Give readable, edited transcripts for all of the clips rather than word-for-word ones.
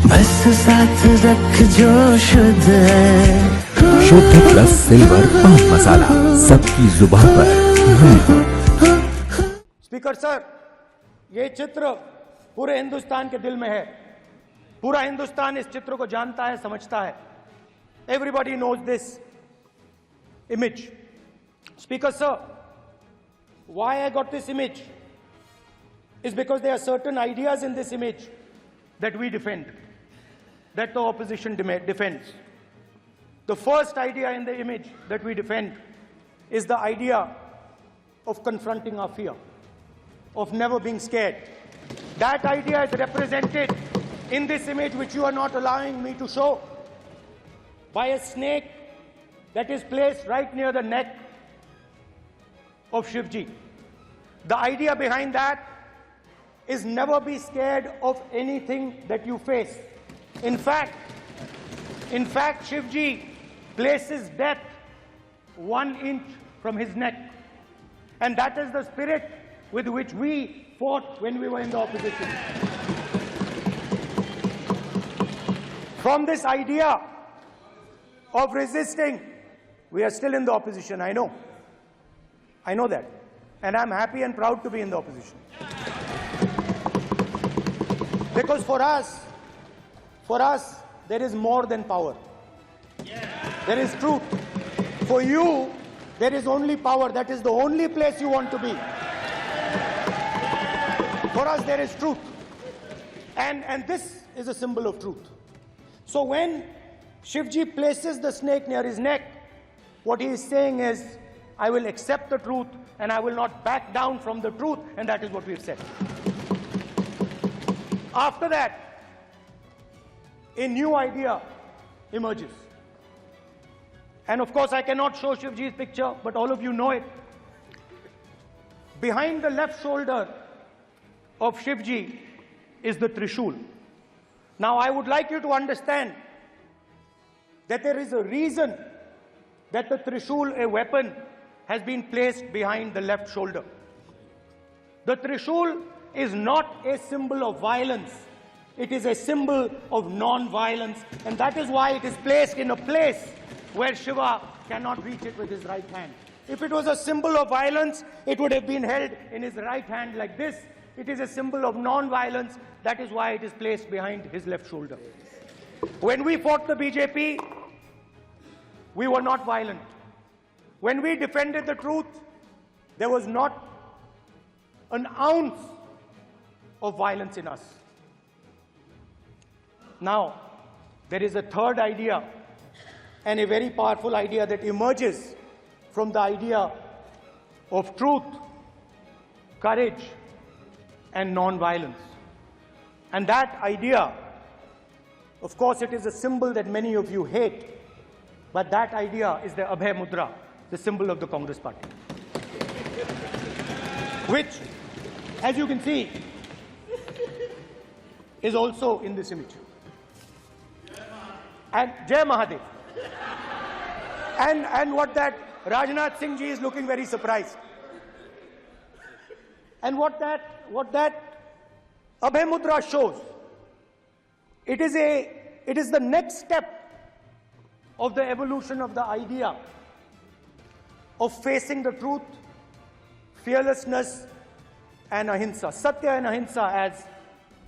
बस साथ रख जो शुद्ध है। शुद्ध प्लस सिल्वर पान मसाला, सबकी जुबान पर। स्पीकर सर, ये चित्र पूरे हिंदुस्तान के दिल में है। पूरा हिंदुस्तान इस चित्र को जानता है, समझता है। Everybody knows this image. Speaker sir, why I got this image is because there are certain ideas in this image that we defend, that the opposition defends. The first idea in the image that we defend is the idea of confronting our fear, of never being scared. That idea is represented in this image, which you are not allowing me to show, by a snake that is placed right near the neck of Shivji. The idea behind that is never be scared of anything that you face. In fact, Shivji places death 1 inch from his neck. And that is the spirit with which we fought when we were in the opposition. From this idea of resisting, we are still in the opposition, I know. I know that. And I'm happy and proud to be in the opposition. Because for us, there is more than power. There is truth. For you, there is only power. That is the only place you want to be. For us, there is truth. And this is a symbol of truth. So when Shivji places the snake near his neck, what he is saying is, I will accept the truth and I will not back down from the truth, and that is what we have said. After that, a new idea emerges. And of course, I cannot show Shivji's picture, but all of you know it. Behind the left shoulder of Shivji is the Trishul. Now, I would like you to understand that there is a reason that the Trishul, a weapon, has been placed behind the left shoulder. The Trishul is not a symbol of violence. It is a symbol of non-violence, and that is why it is placed in a place where Shiva cannot reach it with his right hand. If it was a symbol of violence, it would have been held in his right hand like this. It is a symbol of non-violence. That is why it is placed behind his left shoulder. When we fought the BJP, we were not violent. When we defended the truth, there was not an ounce of violence in us. Now, there is a third idea, and a very powerful idea that emerges from the idea of truth, courage, and non-violence. And that idea, of course, it is a symbol that many of you hate, but that idea is the Abhay Mudra, the symbol of the Congress Party, which, as you can see, is also in this image. And Jai Mahadev. And what that Rajnath Singh ji is looking very surprised. And what that Abhay Mudra shows, it is the next step of the evolution of the idea of facing the truth, fearlessness, and ahimsa. Satya and ahimsa, as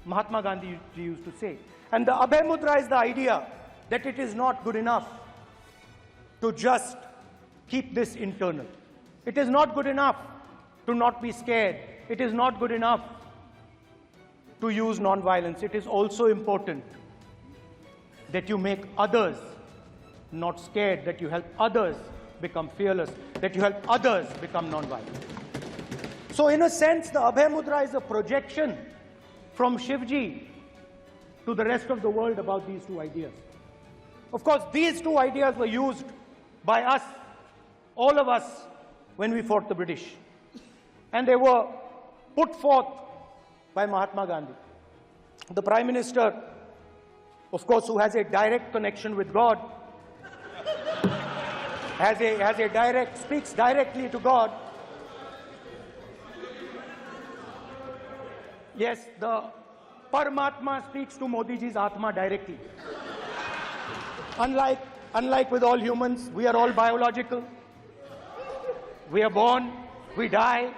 Mahatma Gandhi used to say. And the Abhay Mudra is the idea that it is not good enough to just keep this internal. It is not good enough to not be scared. It is not good enough to use non-violence. It is also important that you make others not scared, that you help others become fearless, that you help others become non-violent. So in a sense, the Abhay Mudra is a projection from Shivji to the rest of the world about these two ideas. Of course, these two ideas were used by us, all of us, when we fought the British. And they were put forth by Mahatma Gandhi. The Prime Minister, of course, who has a direct connection with God, speaks directly to God. Yes, Paramatma speaks to Modi ji's Atma directly. Unlike with all humans, we are all biological. We are born, we die,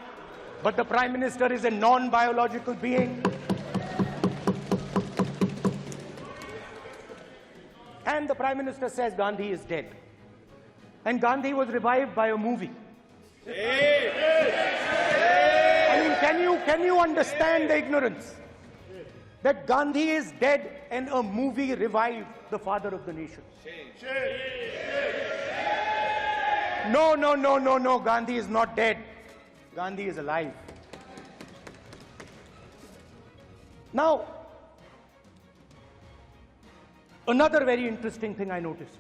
but the Prime Minister is a non-biological being. And the Prime Minister says Gandhi is dead. And Gandhi was revived by a movie. I mean, can you understand the ignorance? That Gandhi is dead and a movie revived the father of the nation. No, Gandhi is not dead. Gandhi is alive. Now, another very interesting thing I noticed.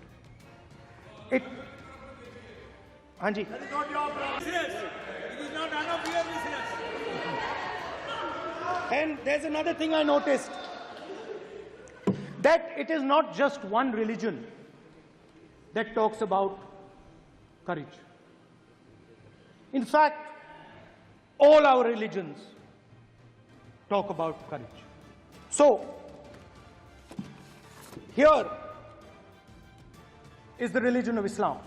Hanji. That is not your business. It is not none of your business. And there's another thing I noticed. That it is not just one religion that talks about courage. In fact, all our religions talk about courage. So, here is the religion of Islam.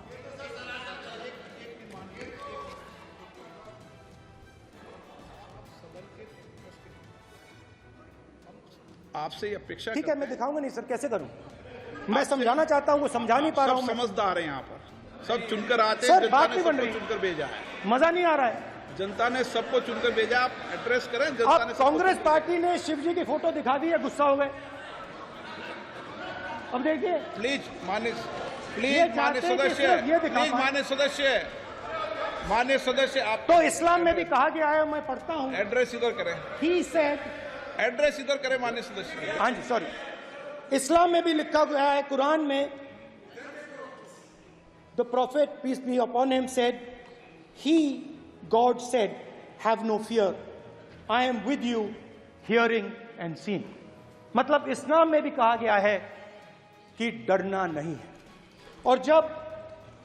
आपसे ये अपेक्षा ठीक है, मैं दिखाऊंगा नहीं sir, कैसे करूं? मैं समझाना चाहता हूं, वो समझा नहीं पा रहा हूं। सब समझदार हैं यहाँ पर, सब चुनकर आते हैं। सर, जनता बात ने नहीं बन सबको रही। चुनकर भेजा है। मजा नहीं आ रहा है। जनता ने सबको चुनकर भेजा, आप एड्रेस करें। जनता अब ने सबको कांग्रेस चुनकर- पार्टी ने शिव जी की फोटो दिखा दी है, गुस्सा हो गए। अब देखिए, प्लीज मान्य ये प्लीज मान्य चाहते हैं कि सदस्य, सिर्फ ये दिखा प्लीज पाएं। मान्य सदस्य आप तो इस्लाम में भी कहा गया है, मैं पढ़ता हूं। एड्रेस इधर करें, He said, एड्रेस इधर करें मान्य सदस्य। हाँ जी, सॉरी, इस्लाम में भी लिखा गया है, कुरान में, the prophet peace be upon him said, God said, have no fear, I am with you, hearing and seeing. मतलब इस्लाम में भी कहा गया है कि डरना नहीं है। और जब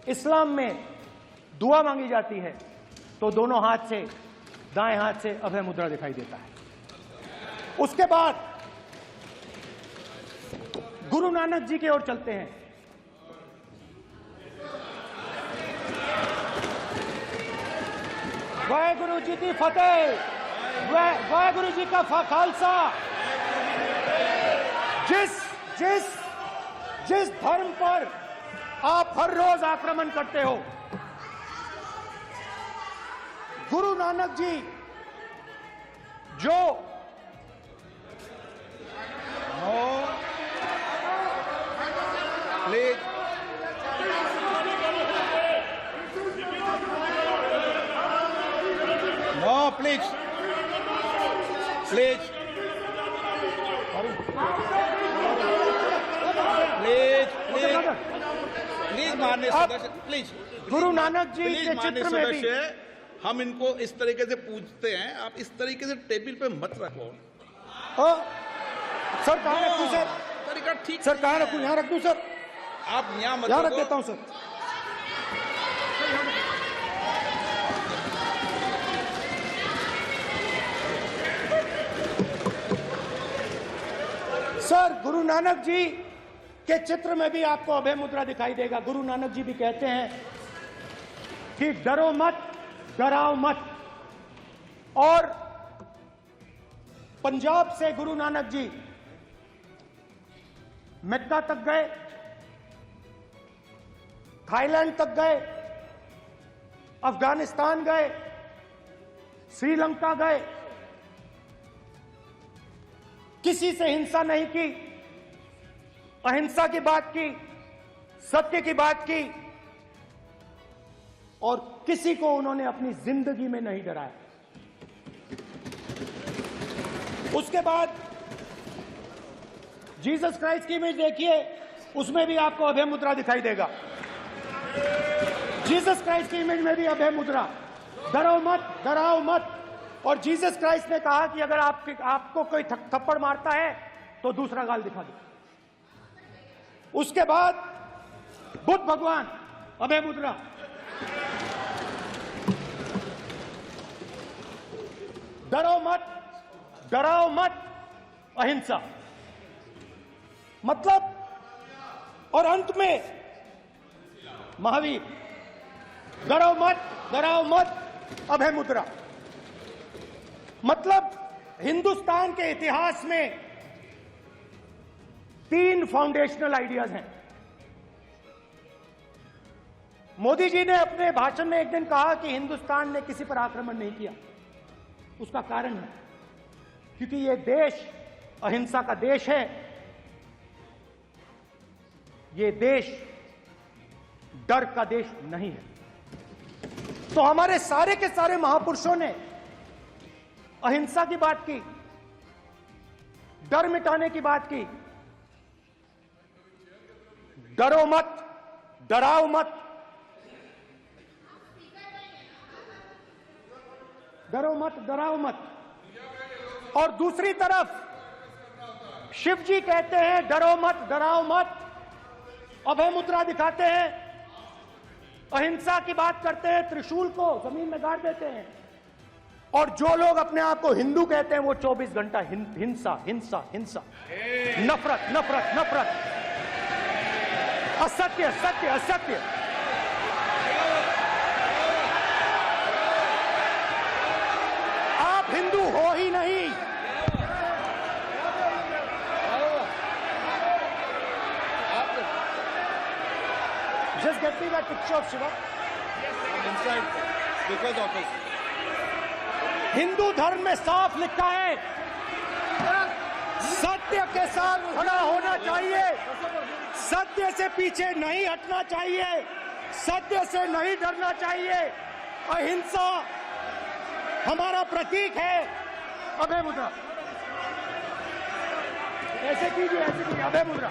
इस्लाम में दुआ मांगी जाती है तो दोनों हाथ से, दाएं हाथ से अभय मुद्रा दिखाई देता है। उसके बाद गुरु नानक जी की ओर चलते हैं। वाहेगुरु जी की फतेह, वाहेगुरु जी का खालसा। जिस धर्म पर आप हर रोज आक्रमण करते हो, गुरु नानक जी जो please no please please please मान्य सदस्य, please Guru Nanak ji please के मान्य चित्र में भी सदस्य, हम इनको इस तरीके से पूछते हैं, आप इस तरीके से टेबल पे मत रखो। सर कहाँ रखूं सर? तरीका ठीक सर कहाँ नहीं रखूं? है। यहाँ रख दूं सर? आप यहाँ मत यहाँ रख रखो। देता हूं सर। सर, गुरु नानक जी के चित्र में भी आपको अभय मुद्रा दिखाई देगा। गुरु नानक जी भी कहते हैं कि डरो मत, डराओ मत। और पंजाब से गुरु नानक जी मक्का तक गए, थाईलैंड तक गए, अफगानिस्तान गए, श्रीलंका गए, किसी से हिंसा नहीं की, अहिंसा की बात की, सत्य की बात की, और किसी को उन्होंने अपनी जिंदगी में नहीं डराया। उसके बाद जीसस क्राइस्ट की इमेज देखिए, उसमें भी आपको अभय मुद्रा दिखाई देगा। जीसस क्राइस्ट की इमेज में भी अभय मुद्रा, डरो मत, डराओ मत। और जीसस क्राइस्ट ने कहा कि अगर आपको कोई थप्पड़ मारता है तो दूसरा गाल दिखा दो। उसके बाद बुद्ध भगवान, अभय मुद्रा। डरो मत, डराओ मत, अहिंसा। मतलब, और अंत में महावीर, डराओ मत, अभय मुद्रा। मतलब हिंदुस्तान के इतिहास में 3 फाउंडेशनल आइडियाज हैं। मोदी जी ने अपने भाषण में एक दिन कहा कि हिंदुस्तान ने किसी पर आक्रमण नहीं किया। उसका कारण है क्योंकि यह देश अहिंसा का देश है। यह देश डर का देश नहीं है। तो हमारे सारे के सारे महापुरुषों ने अहिंसा की बात की, डर मिटाने की बात की। डरो मत, डराओ मत, डरो मत, डराओ मत। और दूसरी तरफ शिव जी कहते हैं डरो मत, डराओ मत, अभय मुद्रा दिखाते हैं, अहिंसा की बात करते हैं, त्रिशूल को जमीन में गाड़ देते हैं। और जो लोग अपने आप को हिंदू कहते हैं वो 24 घंटा हिंसा हिंसा हिंसा, नफरत नफरत नफरत, असत्य सत्य असत्य। आप हिंदू हो ही नहीं। Just get me that picture of Shiva. inside Speaker's office. Hindu धर्म में साफ लिखा है, सत्य के साथ खड़ा होना चाहिए, सत्य से पीछे नहीं हटना चाहिए, सत्य से नहीं डरना चाहिए। अहिंसा हमारा प्रतीक है। अभय मुद्रा, ऐसे कीजिए, अभय मुद्रा।